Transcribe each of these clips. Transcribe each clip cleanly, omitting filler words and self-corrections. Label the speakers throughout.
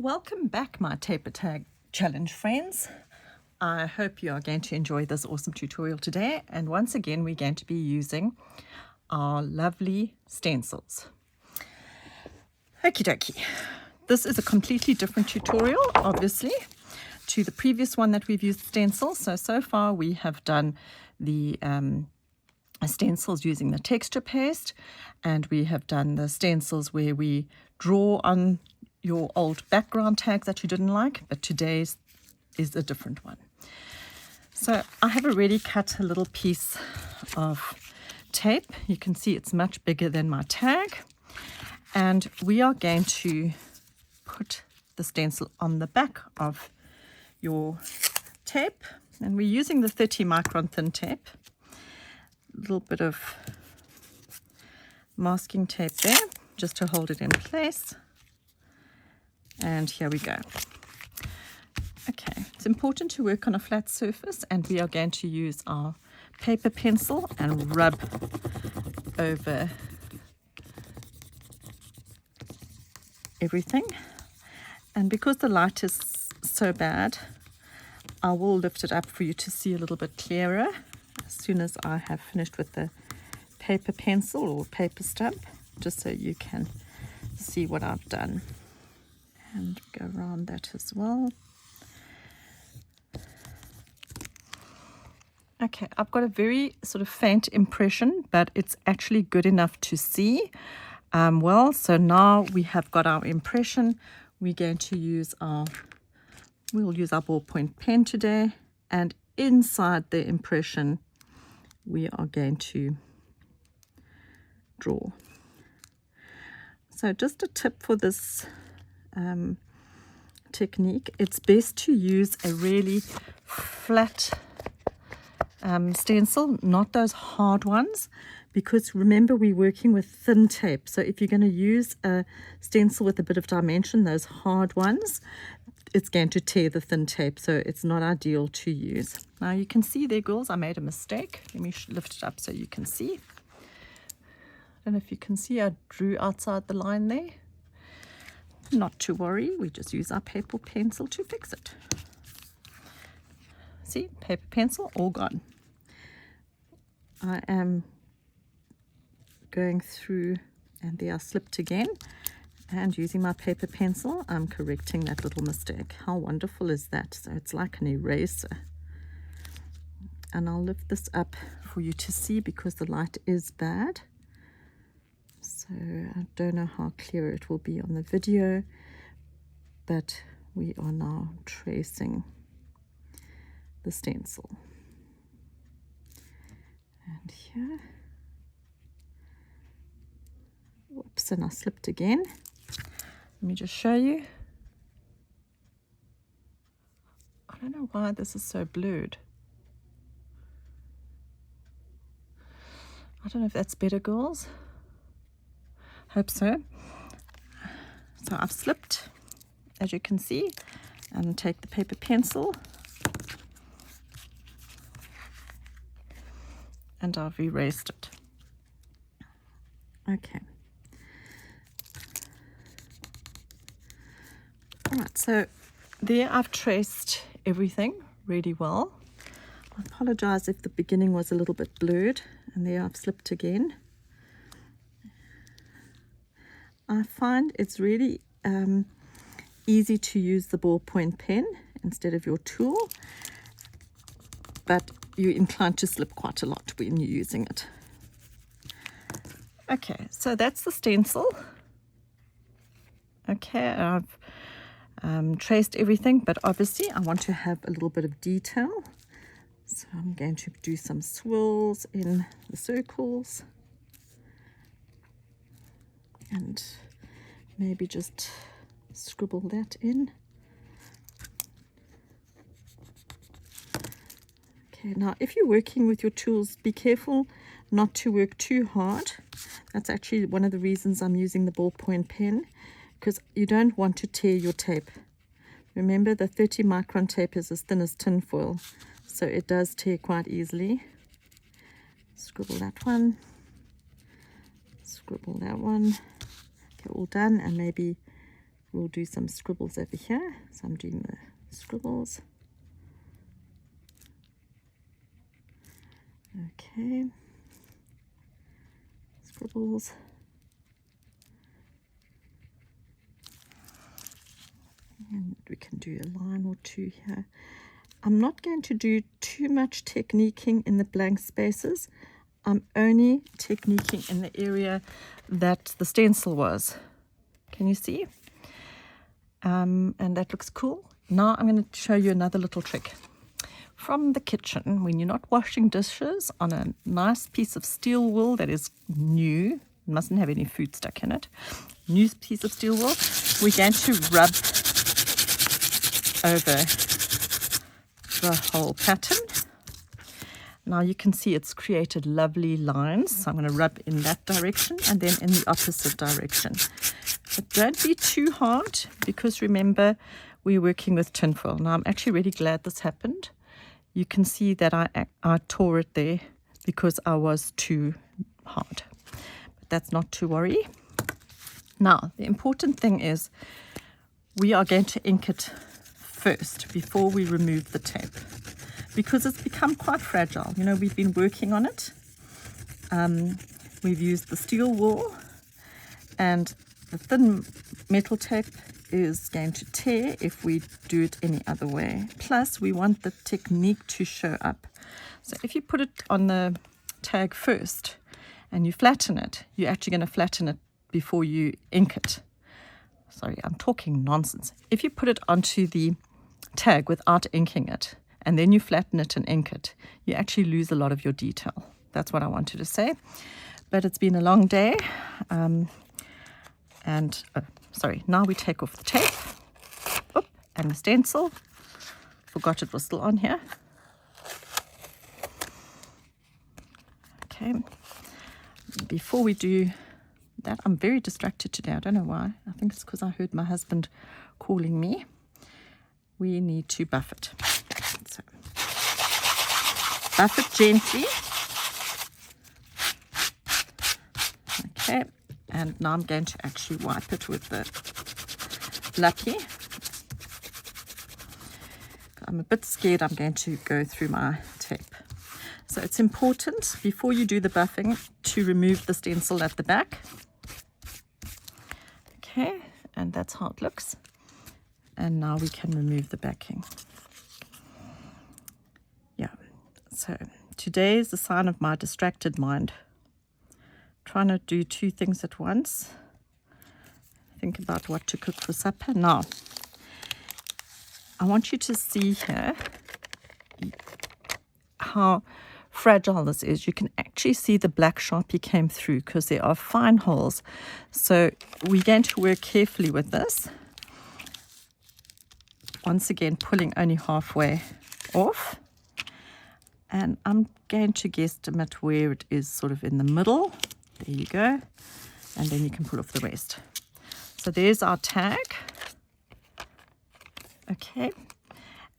Speaker 1: Welcome back, my taper tag challenge friends. I hope you are going to enjoy this awesome tutorial today, and once again we're going to be using our lovely stencils. Okie dokie. This is a completely different tutorial, obviously, to the previous one that we've used stencils. So far we have done the stencils using the texture paste, and we have done the stencils where we draw on your old background tags that you didn't like, but today's is a different one. So I have already cut a little piece of tape. You can see it's much bigger than my tag, and we are going to put the stencil on the back of your tape, and we're using the 30 micron thin tape. A little bit of masking tape there just to hold it in place, and here we go. Okay, it's important to work on a flat surface, and we are going to use our paper pencil and rub over everything. And because the light is so bad, I will lift it up for you to see a little bit clearer as soon as I have finished with the paper pencil or paper stump, just so you can see what I've done. And go around that as well. Okay, I've got a very sort of faint impression, but it's actually good enough to see well. So now we have got our impression. We're going to use we'll use our ballpoint pen today, and inside the impression we are going to draw. So just a tip for this technique, it's best to use a really flat stencil, not those hard ones, because remember we're working with thin tape. So if you're going to use a stencil with a bit of dimension, those hard ones, it's going to tear the thin tape, so it's not ideal to use. Now you can see there, girls, I made a mistake. Let me lift it up so you can see. I don't know if you can see, I drew outside the line there. Not to worry, we just use our paper pencil to fix it. See, paper pencil, all gone. I am going through, and there I slipped again, and using my paper pencil, I'm correcting that little mistake. How wonderful is that? So it's like an eraser. And I'll lift this up for you to see because the light is bad. So I don't know how clear it will be on the video, but we are now tracing the stencil. And here, whoops, and I slipped again. Let me just show you. I don't know why this is so blurred. I don't know if that's better, girls. Hope so. So I've slipped, as you can see, and take the paper pencil, and I've erased it. Okay. Alright, so there I've traced everything really well. I apologize if the beginning was a little bit blurred, and there I've slipped again. I find it's really easy to use the ballpoint pen instead of your tool, but you're inclined to slip quite a lot when you're using it. Okay, so that's the stencil. Okay, I've traced everything, but obviously I want to have a little bit of detail. So I'm going to do some swirls in the circles, and maybe just scribble that in. Okay, now if you're working with your tools, be careful not to work too hard. That's actually one of the reasons I'm using the ballpoint pen, because you don't want to tear your tape. Remember, the 30 micron tape is as thin as tin foil, so it does tear quite easily. Scribble that one, scribble that one. Okay, all done, and maybe we'll do some scribbles over here. So I'm doing the scribbles. Okay, scribbles. And we can do a line or two here. I'm not going to do too much techniquing in the blank spaces. I'm only techniquing in the area that the stencil was. Can you see? And that looks cool. Now I'm going to show you another little trick. From the kitchen, when you're not washing dishes, on a nice piece of steel wool that is new, mustn't have any food stuck in it, new piece of steel wool, we're going to rub over the whole pattern. Now you can see it's created lovely lines. So I'm going to rub in that direction and then in the opposite direction. But don't be too hard, because remember, we're working with tinfoil. Now I'm actually really glad this happened. You can see that I tore it there because I was too hard. But that's not to worry. Now, the important thing is we are going to ink it first before we remove the tape, because it's become quite fragile. You know, we've been working on it. We've used the steel wool, and the thin metal tape is going to tear if we do it any other way. Plus, we want the technique to show up. So if you put it on the tag first and you flatten it, you're actually going to flatten it before you ink it. Sorry, I'm talking nonsense. If you put it onto the tag without inking it, and then you flatten it and ink it, you actually lose a lot of your detail. That's what I wanted to say. But it's been a long day. Sorry, now we take off the tape. Oop, and the stencil. Forgot it was still on here. Okay. Before we do that, I'm very distracted today. I don't know why. I think it's because I heard my husband calling me. We need to buff it. So, buff it gently. Okay. And now I'm going to actually wipe it with the lappy. I'm a bit scared I'm going to go through my tape. So it's important before you do the buffing to remove the stencil at the back. Okay, and that's how it looks. And now we can remove the backing. Yeah, so today is the sign of my distracted mind. Trying to do two things at once. Think about what to cook for supper. Now, I want you to see here how fragile this is. You can actually see the black Sharpie came through because there are fine holes. So we're going to work carefully with this. Once again, pulling only halfway off. And I'm going to guesstimate where it is, sort of in the middle. There you go. And then you can pull off the rest. So there's our tag. Okay.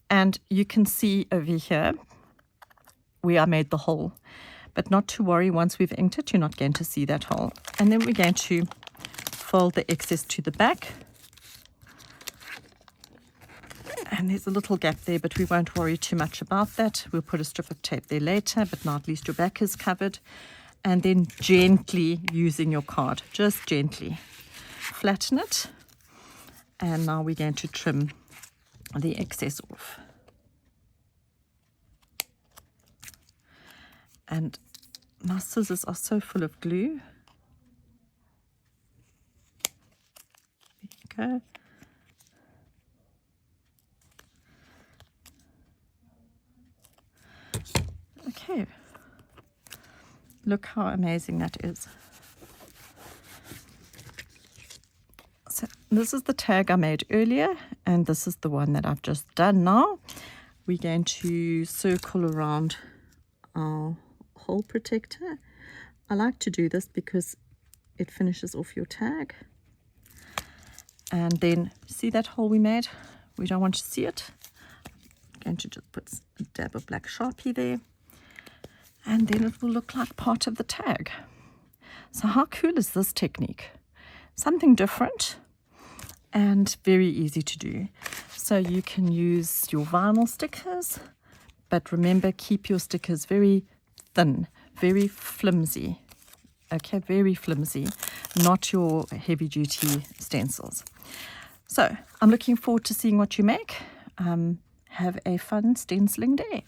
Speaker 1: And you can see over here where I made the hole. But not to worry, once we've inked it, you're not going to see that hole. And then we're going to fold the excess to the back. And there's a little gap there, but we won't worry too much about that. We'll put a strip of tape there later, but now at least your back is covered. And then gently using your card, just gently flatten it. And now we're going to trim the excess off. And my scissors are so full of glue. There you go. Okay. Look how amazing that is. So this is the tag I made earlier, and this is the one that I've just done now. We're going to circle around our hole protector. I like to do this because it finishes off your tag. And then see that hole we made? We don't want to see it. I'm going to just put a dab of black Sharpie there. And then it will look like part of the tag. So how cool is this technique? Something different. and very easy to do. So you can use your vinyl stickers, but remember, keep your stickers very thin, very flimsy. Okay, very flimsy, not your heavy duty stencils. So I'm looking forward to seeing what you make. Have a fun stenciling day.